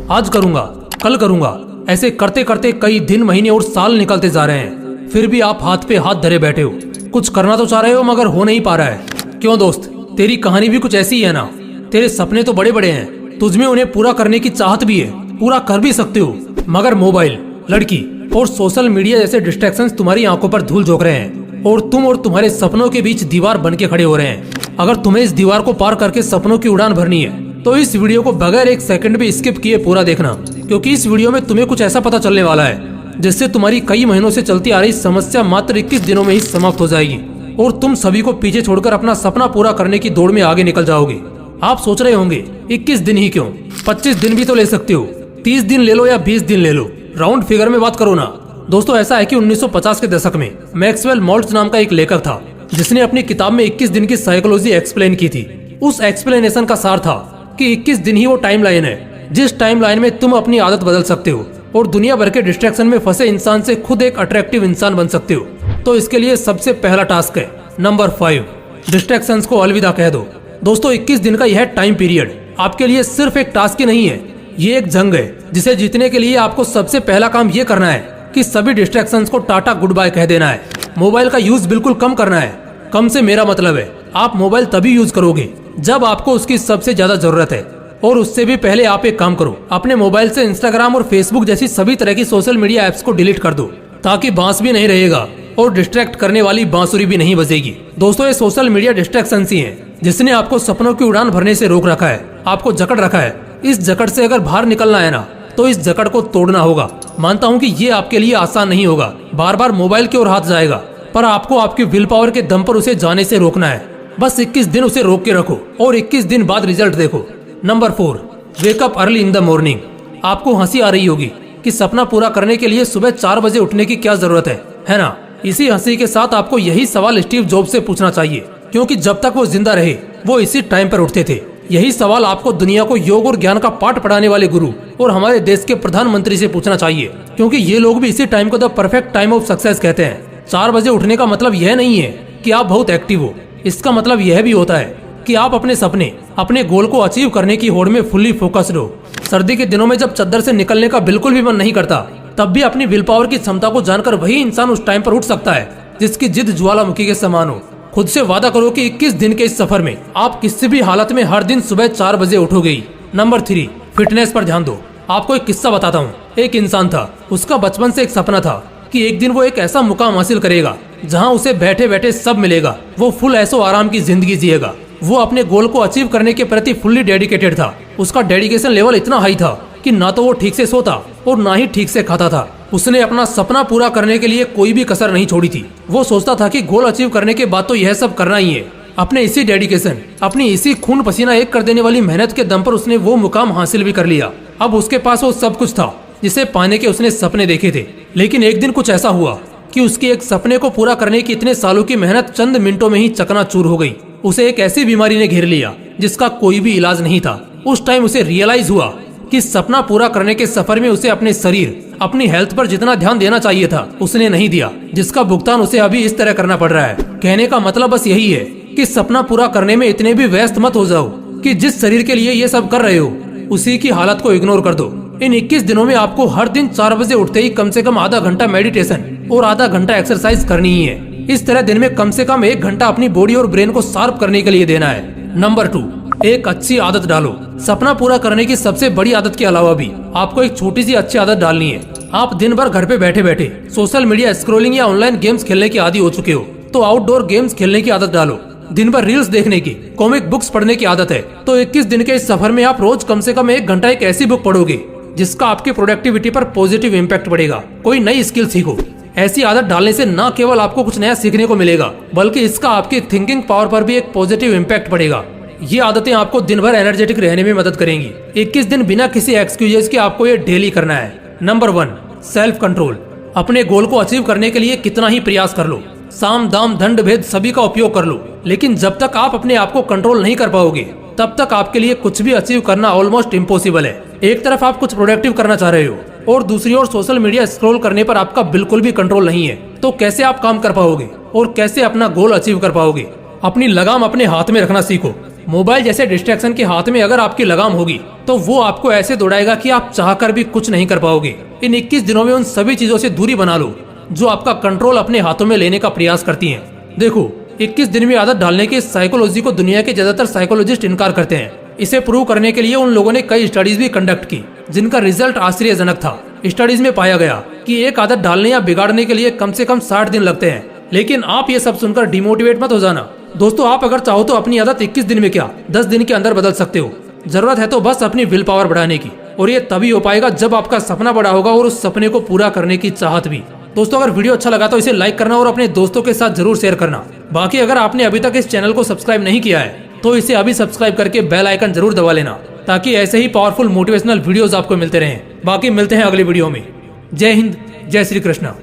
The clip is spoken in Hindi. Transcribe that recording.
आज करूंगा, कल करूंगा, ऐसे करते करते कई दिन, महीने और साल निकलते जा रहे हैं। फिर भी आप हाथ पे हाथ धरे बैठे हो। कुछ करना तो चाह रहे हो मगर हो नहीं पा रहा है। क्यों दोस्त, तेरी कहानी भी कुछ ऐसी ही है ना। तेरे सपने तो बड़े बड़े हैं, तुझमें उन्हें पूरा करने की चाहत भी है, पूरा कर भी सकते हो, मगर मोबाइल, लड़की और सोशल मीडिया जैसे डिस्ट्रैक्शंस तुम्हारी आंखों पर धूल झोंक रहे हैं और तुम और तुम्हारे सपनों के बीच दीवार बन के खड़े हो रहे हैं। अगर तुम्हें इस दीवार को पार करके सपनों की उड़ान भरनी है तो इस वीडियो को बगैर एक सेकंड भी स्किप किए पूरा देखना, क्योंकि इस वीडियो में तुम्हें कुछ ऐसा पता चलने वाला है जिससे तुम्हारी कई महीनों से चलती आ रही समस्या मात्र 21 दिनों में ही समाप्त हो जाएगी और तुम सभी को पीछे छोड़कर अपना सपना पूरा करने की दौड़ में आगे निकल जाओगे। आप सोच रहे होंगे 21 दिन ही क्यों, 25 दिन भी तो ले सकते हो, 30 दिन ले लो या 20 दिन ले लो, राउंड फिगर में बात करो ना। दोस्तों, ऐसा है कि 1950 के दशक में मैक्सवेल मॉल्ट्ज नाम का एक लेखक था जिसने अपनी किताब में 21 दिन की साइकोलॉजी एक्सप्लेन की थी। उस एक्सप्लेनेशन का सार था कि 21 दिन ही वो टाइम लाइन है जिस टाइम लाइन में तुम अपनी आदत बदल सकते हो और दुनिया भर के डिस्ट्रैक्शन में फंसे इंसान से खुद एक अट्रैक्टिव इंसान बन सकते हो। तो इसके लिए सबसे पहला टास्क है नंबर 5, डिस्ट्रैक्शंस को अलविदा कह दो। दोस्तों, 21 दिन का यह टाइम पीरियड आपके लिए सिर्फ एक टास्क ही नहीं है, ये एक जंग है जिसे जीतने के लिए आपको सबसे पहला काम ये करना है कि सभी डिस्ट्रैक्शंस को टाटा गुड बाय कह देना है। मोबाइल का यूज बिल्कुल कम करना है। कम से मेरा मतलब है आप मोबाइल तभी यूज करोगे जब आपको उसकी सबसे ज्यादा जरूरत है। और उससे भी पहले आप एक काम करो, अपने मोबाइल से इंस्टाग्राम और फेसबुक जैसी सभी तरह की सोशल मीडिया एप्स को डिलीट कर दो, ताकि बांस भी नहीं रहेगा और डिस्ट्रैक्ट करने वाली बांसुरी भी नहीं बजेगी। दोस्तों, ये सोशल मीडिया डिस्ट्रैक्शन ही है जिसने आपको सपनों की उड़ान भरने से रोक रखा है, आपको जकड़ रखा है। इस जकड़ से अगर बाहर निकलना है ना तो इस जकड़ को तोड़ना होगा। मानता हूँ कि ये आपके लिए आसान नहीं होगा, बार बार मोबाइल की ओर हाथ जाएगा, पर आपको आपकी विल पावर के दम पर उसे जाने से रोकना है। बस 21 दिन उसे रोक के रखो और 21 दिन बाद रिजल्ट देखो। Number 4, wake up early in the morning. आपको हंसी आ रही होगी कि सपना पूरा करने के लिए सुबह 4 बजे उठने की क्या जरूरत है ना। इसी हंसी के साथ आपको यही सवाल स्टीव जॉब से पूछना चाहिए, क्योंकि जब तक वो जिंदा रहे वो इसी टाइम पर उठते थे। यही सवाल आपको दुनिया को योग और ज्ञान का पाठ पढ़ाने वाले गुरु और हमारे देश के प्रधानमंत्री से पूछना चाहिए, क्योंकि ये लोग भी इसी टाइम को the perfect time of success कहते हैं। 4 बजे उठने का मतलब यह नहीं है कि आप बहुत एक्टिव हो, इसका मतलब यह भी होता है कि आप अपने सपने, अपने गोल को अचीव करने की होड़ में फुल्ली फोकस्ड हो। सर्दी के दिनों में जब चद्दर से निकलने का बिल्कुल भी मन नहीं करता, तब भी अपनी विल पावर की क्षमता को जानकर वही इंसान उस टाइम पर उठ सकता है जिसकी जिद ज्वालामुखी के समान हो। खुद से वादा करो कि 21 दिन के इस सफर में आप किसी भी हालत में हर दिन सुबह 4 बजे उठोगे। नंबर 3, फिटनेस पर ध्यान दो। आपको एक किस्सा बताता हूँ। एक इंसान था, उसका बचपन से एक सपना था कि एक दिन वो एक ऐसा मुकाम हासिल करेगा जहाँ उसे बैठे बैठे सब मिलेगा। वो फुल ऐसो आराम की जिंदगी जिएगा। वो अपने गोल को अचीव करने के प्रति फुल्ली डेडिकेटेड था। उसका डेडिकेशन लेवल इतना हाई था कि ना तो वो ठीक से सोता और ना ही ठीक से खाता था। उसने अपना सपना पूरा करने के लिए कोई भी कसर नहीं छोड़ी थी। वो सोचता था कि गोल अचीव करने के बाद तो यह सब करना ही है। अपने इसी डेडिकेशन, अपनी इसी खून पसीना एक कर देने वाली मेहनत के दम पर उसने वो मुकाम हासिल भी कर लिया। अब उसके पास वो सब कुछ था जिसे पाने के उसने सपने देखे थे। लेकिन एक दिन कुछ ऐसा हुआ कि उसके एक सपने को पूरा करने की इतने सालों की मेहनत चंद मिनटों में ही चकनाचूर हो गई। उसे एक ऐसी बीमारी ने घेर लिया जिसका कोई भी इलाज नहीं था। उस टाइम उसे रियलाइज हुआ कि सपना पूरा करने के सफर में उसे अपने शरीर, अपनी हेल्थ पर जितना ध्यान देना चाहिए था उसने नहीं दिया, जिसका भुगतान उसे अभी इस तरह करना पड़ रहा है। कहने का मतलब बस यही है कि सपना पूरा करने में इतने भी व्यस्त मत हो जाओ कि जिस शरीर के लिए ये सब कर रहे हो उसी की हालत को इग्नोर कर दो। इन 21 दिनों में आपको हर दिन 4 बजे उठते ही कम से कम आधा घंटा मेडिटेशन और आधा घंटा एक्सरसाइज करनी ही है। इस तरह दिन में कम से कम 1 घंटा अपनी बॉडी और ब्रेन को शार्प करने के लिए देना है। नंबर 2, एक अच्छी आदत डालो। सपना पूरा करने की सबसे बड़ी आदत के अलावा भी आपको एक छोटी सी अच्छी आदत डालनी है। आप दिन भर घर पे बैठे बैठे सोशल मीडिया स्क्रॉलिंग या ऑनलाइन गेम्स खेलने की आदी हो चुके हो, तो आउटडोर गेम्स खेलने की आदत डालो। दिन भर रील्स देखने की, कॉमिक बुक्स पढ़ने की आदत है, तो 21 दिन के इस सफर में आप रोज कम से कम 1 घंटा एक ऐसी बुक पढ़ोगे जिसका आपकी प्रोडक्टिविटी पर पॉजिटिव इम्पैक्ट पड़ेगा। कोई नई स्किल सीखो। ऐसी आदत डालने से न केवल आपको कुछ नया सीखने को मिलेगा, बल्कि इसका आपकी थिंकिंग पावर पर भी एक पॉजिटिव इम्पैक्ट पड़ेगा। ये आदतें आपको दिन भर एनर्जेटिक रहने में मदद करेंगी। 21 दिन बिना किसी एक्सक्यूजेस के आपको ये डेली करना है। Number 1, self control. अपने गोल को अचीव करने के लिए कितना ही प्रयास कर लो, साम दाम दंड भेद सभी का उपयोग कर लो, लेकिन जब तक आप अपने आप को कंट्रोल नहीं कर पाओगे तब तक आपके लिए कुछ भी अचीव करना ऑलमोस्ट इम्पॉसिबल है। एक तरफ आप कुछ प्रोडक्टिव करना चाह रहे हो और दूसरी ओर सोशल मीडिया स्क्रॉल करने पर आपका बिल्कुल भी कंट्रोल नहीं है, तो कैसे आप काम कर पाओगे और कैसे अपना गोल अचीव कर पाओगे? अपनी लगाम अपने हाथ में रखना सीखो मोबाइल जैसे डिस्ट्रैक्शन के हाथ में अगर आपकी लगाम होगी तो वो आपको ऐसे दौड़ाएगा कि आप चाहकर भी कुछ नहीं कर पाओगे। इन 21 दिनों में उन सभी चीजों से दूरी बना लो जो आपका कंट्रोल अपने हाथों में लेने का प्रयास करती हैं। देखो, 21 दिन में आदत डालने की साइकोलॉजी को दुनिया के ज्यादातर साइकोलॉजिस्ट इनकार करते हैं। इसे प्रूव करने के लिए उन लोगों ने कई स्टडीज भी कंडक्ट की जिनका रिजल्ट आश्चर्यजनक था। स्टडीज में पाया गया कि एक आदत डालने या बिगाड़ने के लिए कम से कम 60 दिन लगते हैं। लेकिन आप ये सब सुनकर डिमोटिवेट मत हो जाना दोस्तों। आप अगर चाहो तो अपनी आदत 21 दिन में क्या 10 दिन के अंदर बदल सकते हो। जरूरत है तो बस अपनी विल पावर बढ़ाने की, और ये तभी हो पाएगा जब आपका सपना बड़ा होगा और उस सपने को पूरा करने की चाहत भी। दोस्तों, अगर वीडियो अच्छा लगा तो इसे लाइक करना और अपने दोस्तों के साथ जरूर शेयर करना। बाकी अगर आपने अभी तक इस चैनल को सब्सक्राइब नहीं किया है तो इसे अभी सब्सक्राइब करके बेल आइकन जरूर दबा लेना, ताकि ऐसे ही पावरफुल मोटिवेशनल वीडियोस आपको मिलते रहें। बाकी मिलते हैं अगली वीडियो में। जय हिंद, जय श्री कृष्णा।